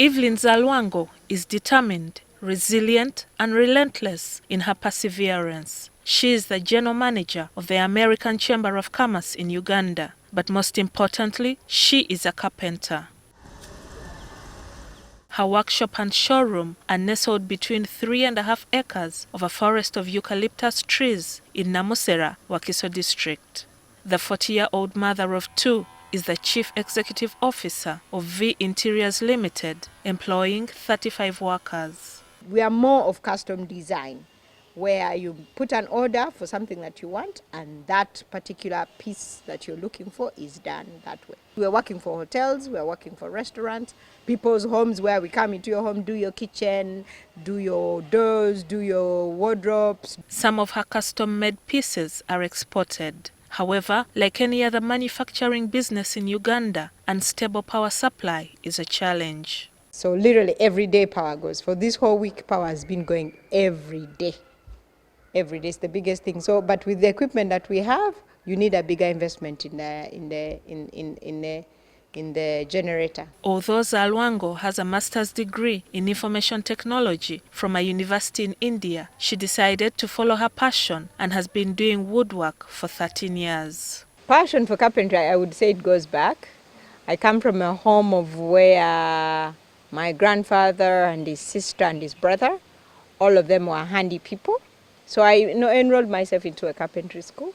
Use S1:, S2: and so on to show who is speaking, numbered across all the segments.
S1: Evelyn Zalwango is determined, resilient, and relentless in her perseverance. She is the general manager of the American Chamber of Commerce in Uganda, but most importantly, she is a carpenter. Her workshop and showroom are nestled between 3.5 acres of a forest of eucalyptus trees in Namusera, Wakiso district. The 40-year-old mother of two is the Chief Executive Officer of V Interiors Limited, employing 35 workers.
S2: We are more of custom design, where you put an order for something that you want and that particular piece that you're looking for is done that way. We're working for hotels, we're working for restaurants, people's homes where we come into your home, do your kitchen, do your doors, do your wardrobes.
S1: Some of her custom-made pieces are exported. However, like any other manufacturing business in Uganda, unstable power supply is a challenge.
S2: So literally every day power goes. For this whole week, power has been going every day. Every day is the biggest thing. So, but with the equipment that we have, you need a bigger investment in the generator.
S1: Although Zalwango has a master's degree in information technology from a university in India, she decided to follow her passion and has been doing woodwork for 13 years.
S2: Passion for carpentry, I would say it goes back. I come from a home of where my grandfather and his sister and his brother, all of them were handy people. So I enrolled myself into a carpentry school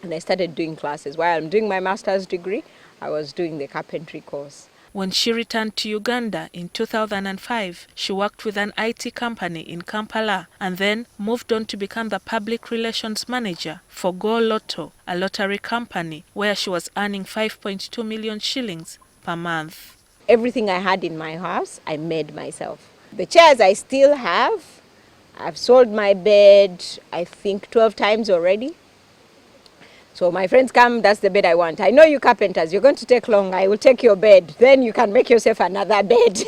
S2: and I started doing classes. While I'm doing my master's degree, I was doing the carpentry course.
S1: When she returned to Uganda in 2005, she worked with an IT company in Kampala and then moved on to become the public relations manager for Go Lotto, a lottery company where she was earning 5.2 million shillings per month.
S2: Everything I had in my house, I made myself. The chairs I still have. I've sold my bed, I think 12 times already. So my friends come, that's the bed I want. I know you carpenters, you're going to take long, I will take your bed. Then you can make yourself another bed.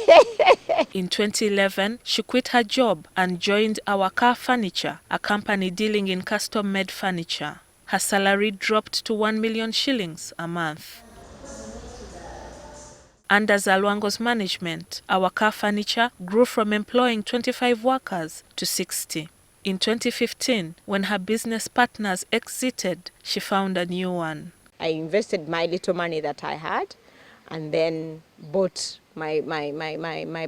S1: In 2011, she quit her job and joined Our Car Furniture, a company dealing in custom-made furniture. Her salary dropped to 1 million shillings a month. Under Zalwango's management, Our Car Furniture grew from employing 25 workers to 60. In 2015, when her business partners exited, she found a new one.
S2: I invested my little money that I had and then bought my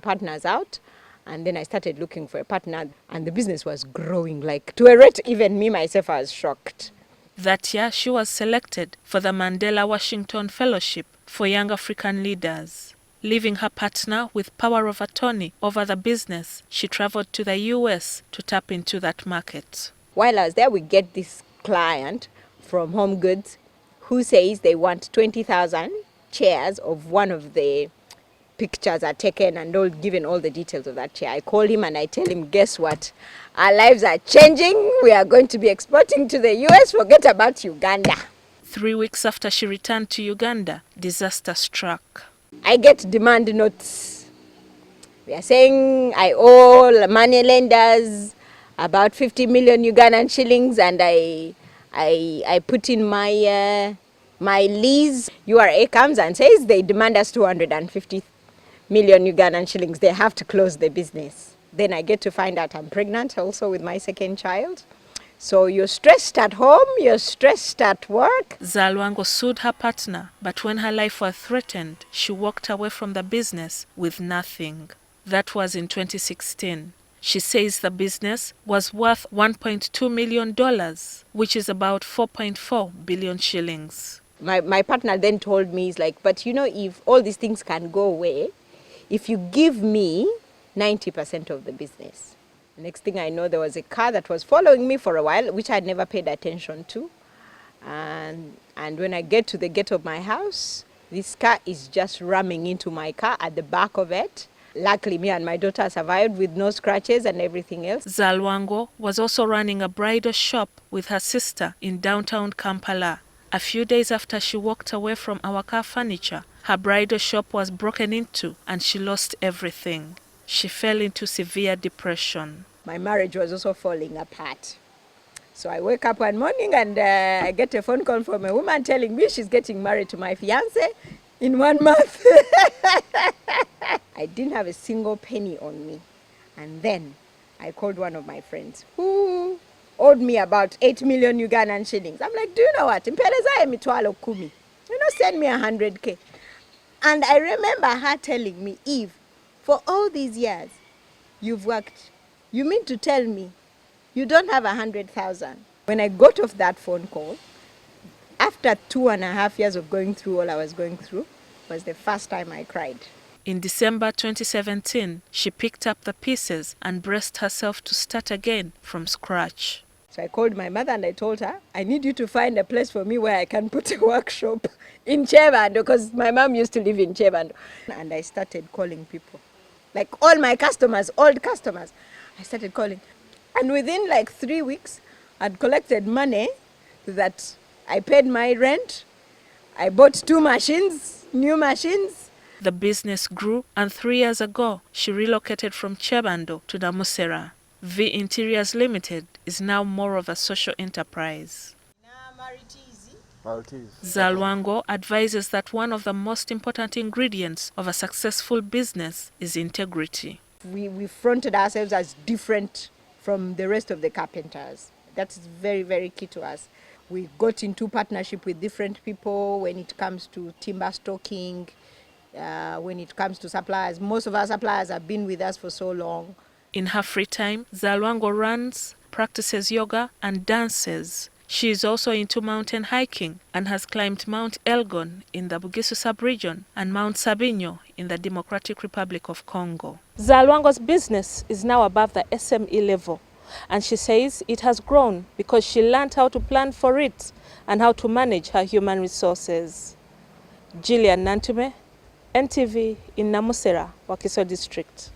S2: partners out. And then I started looking for a partner and the business was growing like to a rate even me myself I was shocked.
S1: That year, she was selected for the Mandela Washington Fellowship for Young African Leaders. Leaving her partner with power of attorney over the business, she traveled to the US to tap into that market.
S2: While I was there, we get this client from Home Goods who says they want 20,000 chairs of one of the pictures are taken and all given all the details of that chair. I call him and I tell him, guess what? Our lives are changing. We are going to be exporting to the US. Forget about Uganda.
S1: 3 weeks after she returned to Uganda, disaster struck.
S2: I get demand notes. We are saying I owe money lenders about 50 million Ugandan shillings and I put in my lease. URA comes and says they demand us 250 million Ugandan shillings. They have to close the business. Then I get to find out I'm pregnant also with my second child. So you're stressed at home, you're stressed at work.
S1: Zalwango sued her partner, but when her life was threatened, she walked away from the business with nothing. That was in 2016. She says the business was worth $1.2 million, which is about 4.4 billion shillings.
S2: My partner then told me, he's like, but you know, if all these things can go away, if you give me 90% of the business. Next thing I know, there was a car that was following me for a while, which I had never paid attention to. And when I get to the gate of my house, this car is just ramming into my car at the back of it. Luckily, me and my daughter survived with no scratches and everything else.
S1: Zalwango was also running a bridal shop with her sister in downtown Kampala. A few days after she walked away from Our Car Furniture, her bridal shop was broken into and she lost everything. She fell into severe depression.
S2: My marriage was also falling apart. So I wake up one morning and I get a phone call from a woman telling me she's getting married to my fiancé in 1 month. I didn't have a single penny on me. And then I called one of my friends who owed me about 8 million Ugandan shillings. I'm like, do you know what? Mpeleza mitwalo kumi. Send me 100K. And I remember her telling me, Eve, for all these years you've worked, you mean to tell me you don't have 100,000? When I got off that phone call, after 2.5 years of going through all I was going through, was the first time I cried.
S1: In December 2017, she picked up the pieces and braced herself to start again from scratch.
S2: So I called my mother and I told her, I need you to find a place for me where I can put a workshop in Chebando, because my mom used to live in Chebando. And I started calling people. Like all my customers, old customers, I started calling. And within like 3 weeks, I'd collected money that I paid my rent. I bought 2 machines, new machines.
S1: The business grew, and 3 years ago, she relocated from Chebando to Namusera. V Interiors Limited is now more of a social enterprise. Zalwango advises that one of the most important ingredients of a successful business is integrity.
S2: We fronted ourselves as different from the rest of the carpenters. That's very, very key to us. We got into partnership with different people when it comes to timber stocking, when it comes to suppliers. Most of our suppliers have been with us for so long.
S1: In her free time, Zalwango runs, practices yoga and dances. She is also into mountain hiking and has climbed Mount Elgon in the Bugisu sub-region and Mount Sabinyo in the Democratic Republic of Congo. Zalwango's business is now above the SME level, and she says it has grown because she learned how to plan for it and how to manage her human resources. GILLIAN NANTUME, NTV in Namusera, Wakiso District.